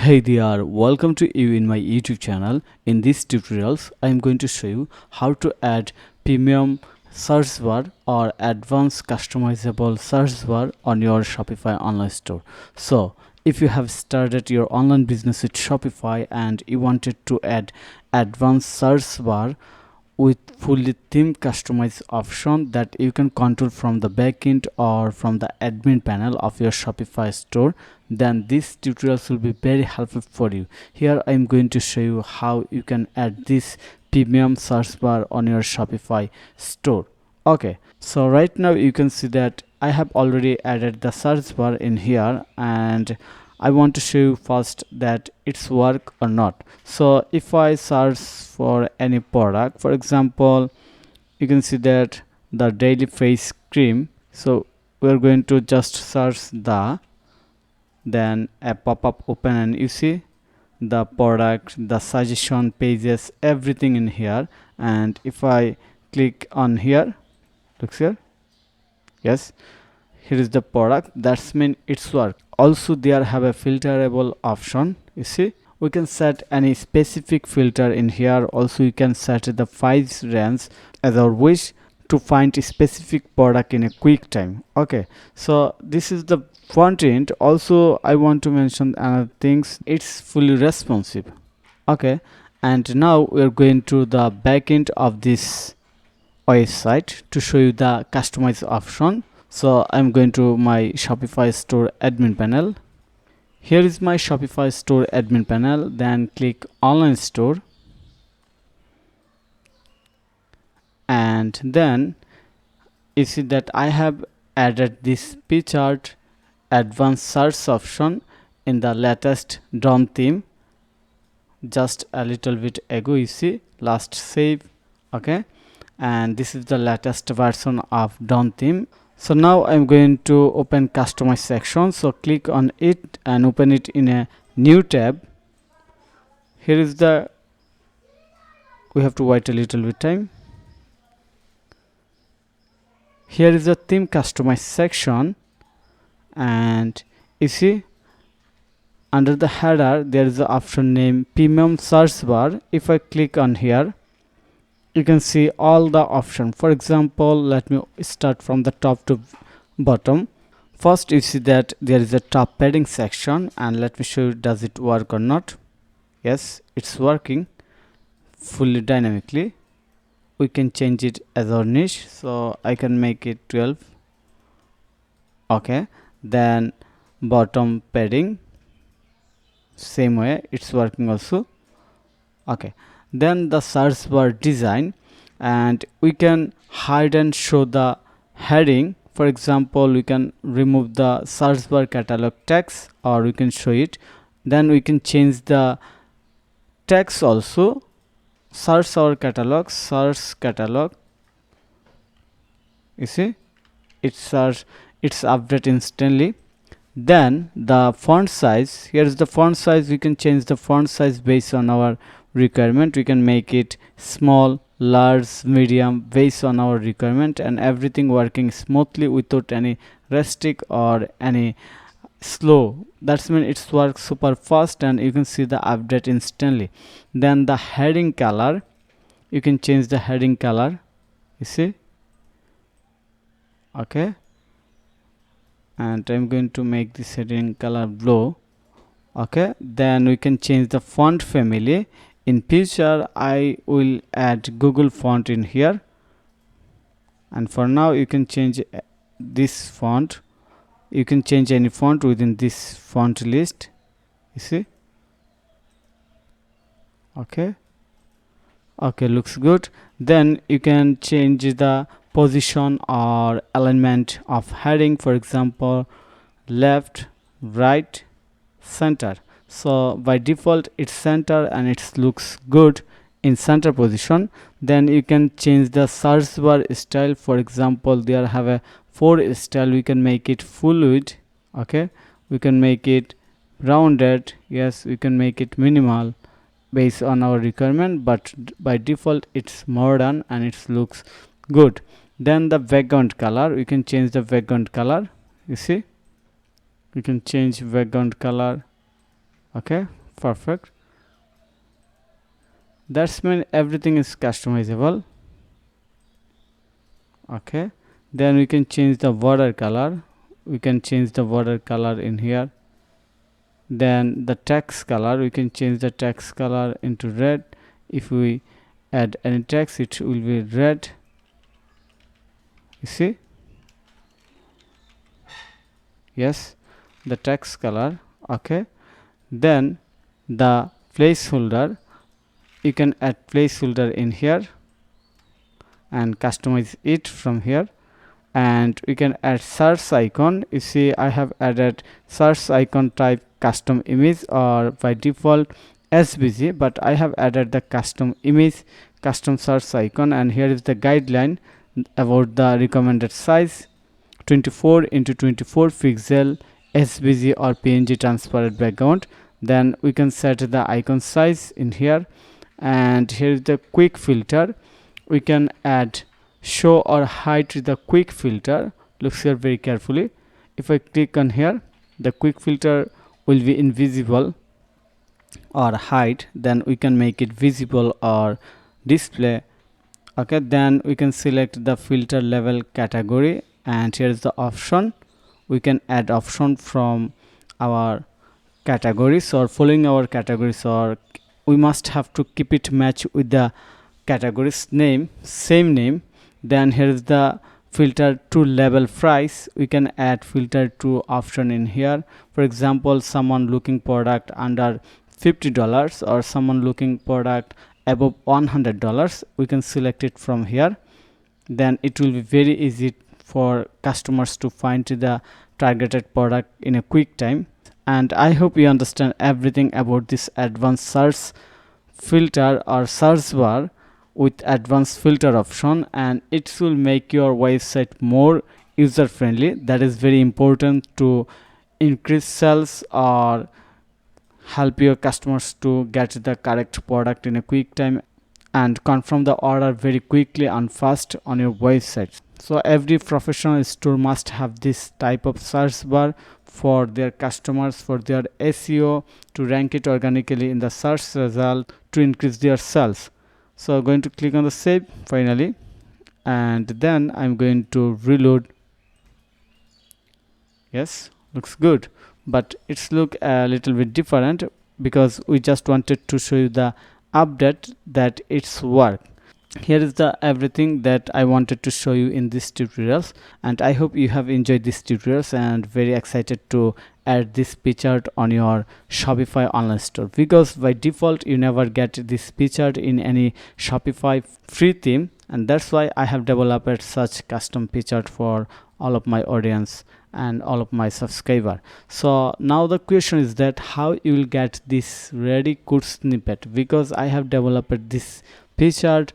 Hey there, welcome to you in my YouTube channel. In these tutorials, I am going to show you how to add premium search bar or advanced customizable search bar on your Shopify online store. So, if you have started your online business with Shopify and you wanted to add advanced search bar with fully theme customized option that you can control from the backend or from the admin panel of your Shopify store, then this tutorials will be very helpful for you. Here I am going to show you how you can add this premium search bar on your Shopify store. Okay, so right now you can see that I have already added the search bar in here, and I want to show you first that it's work or not. So if I search for any product, for example, you can see that the daily face cream. So we're going to just search then a pop-up open, and you see the product, the suggestion pages, everything in here. And if I click on here, looks here, yes, here is the product. That's mean it's work. Also there have a filterable option. You see, we can set any specific filter in here. Also you can set the price range as our wish to find a specific product in a quick time. Okay, so this is the front end. Also I want to mention another things, it's fully responsive. Okay, and now we're going to the back end of this website to show you the customize option. So I'm going to my Shopify store admin panel. Here is my Shopify store admin panel. Then click online store, and then you see that I have added this Supercharge advanced search option in the latest DOM theme just a little bit ago. You see, last save. Okay, and this is the latest version of DOM theme. So now I'm going to open customize section. So click on it and open it in a new tab. Here is the, we have to wait a little bit time. Here is the theme customize section, and you see under the header there is the option name premium search bar. If I click on here, you can see all the options. For example, let me start from the top to bottom. First, you see that there is a top padding section, and let me show you does it work or not. Yes, it's working fully dynamically. We can change it as our niche, so I can make it 12. Okay, then bottom padding, same way it's working also. Okay, then the search bar design, and we can hide and show the heading. For example, we can remove the search bar catalog text, or we can show it. Then we can change the text also. Search our catalog, search catalog. You see, it's update instantly. Then the font size, here is the font size. We can change the font size based on our requirement. We can make it small, large, medium based on our requirement, and everything working smoothly without any restrict or any slow. That's mean it's works super fast, and you can see the update instantly. Then the heading color, you can change the heading color. You see, okay, and I'm going to make this heading color blue. Okay, then we can change the font family. In future I will add Google font in here, and for now you can change this font. You can change any font within this font list. You see, okay, looks good. Then you can change the position or alignment of heading. For example, left, right, center. So by default it's center, and it looks good in center position. Then you can change the search bar style. For example, there have a 4 style. We can make it full width. Okay, we can make it rounded. Yes, we can make it minimal based on our requirement, but by default it's modern and it looks good. Then the background color, we can change the background color. You see, we can change background color Okay, perfect. That's mean everything is customizable. Okay, then we can change the border color. We can change the border color in here. Then the text color, we can change the text color into red. If we add any text, it will be red. You see? Yes, the text color. Okay, then the placeholder, you can add placeholder in here and customize it from here. And we can add search icon. You see, I have added search icon type custom image, or by default SVG, but I have added the custom image, custom search icon. And here is the guideline about the recommended size: 24 into 24 pixel SVG or PNG transparent background. Then we can set the icon size in here. And here is the quick filter. We can add show or hide the quick filter. Look here very carefully. If I click on here, the quick filter will be invisible or hide. Then we can make it visible or display. Okay, then we can select the filter level category, and here is the option. We can add option from our categories or following our categories, or we must have to keep it match with the categories name, same name. Then here is the filter to label price. We can add filter to option in here. For example, someone looking product under $50 or someone looking product above $100, we can select it from here. Then it will be very easy for customers to find the targeted product in a quick time. And I hope you understand everything about this advanced search filter or search bar with advanced filter option, and it will make your website more user friendly. That is very important to increase sales or help your customers to get the correct product in a quick time and confirm the order very quickly and fast on your website. So every professional store must have this type of search bar for their customers, for their SEO, to rank it organically in the search result to increase their sales. So I'm going to click on the save finally, and then I'm going to reload. Yes, looks good, but it's look a little bit different because we just wanted to show you the update that it's work. Here is the everything that I wanted to show you in this tutorials, and I hope you have enjoyed this tutorials and very excited to add this picture on your Shopify online store, because by default you never get this picture in any Shopify free theme, and that's why I have developed such custom picture for all of my audience and all of my subscriber. So now the question is that how you will get this ready code snippet, because I have developed this picture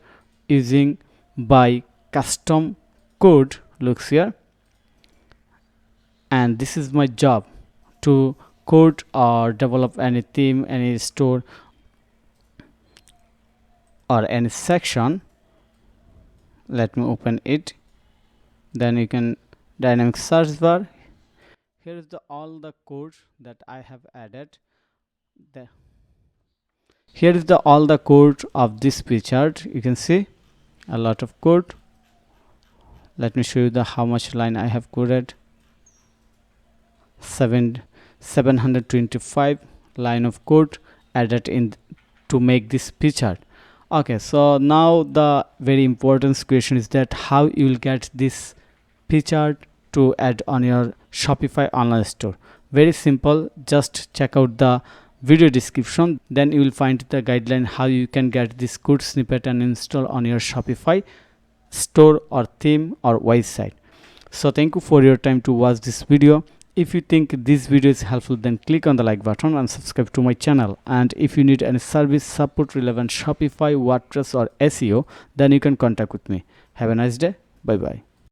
using by custom code. Looks here, and this is my job to code or develop any theme, any store or any section. Let me open it. Then you can dynamic search bar. Here is the all the code that I have added. Here is the all the code of this picture. You can see a lot of code. Let me show you the how much line I have coded. 725 line of code added in to make this picture. Okay, so now the very important question is that how you will get this picture to add on your Shopify online store. Very simple, just check out the video description, then you will find the guideline how you can get this code snippet and install on your Shopify store or theme or website. So thank you for your time to watch this video. If you think this video is helpful, then click on the like button and subscribe to my channel. And if you need any service support relevant Shopify, WordPress or SEO, then you can contact with me. Have a nice day. Bye bye.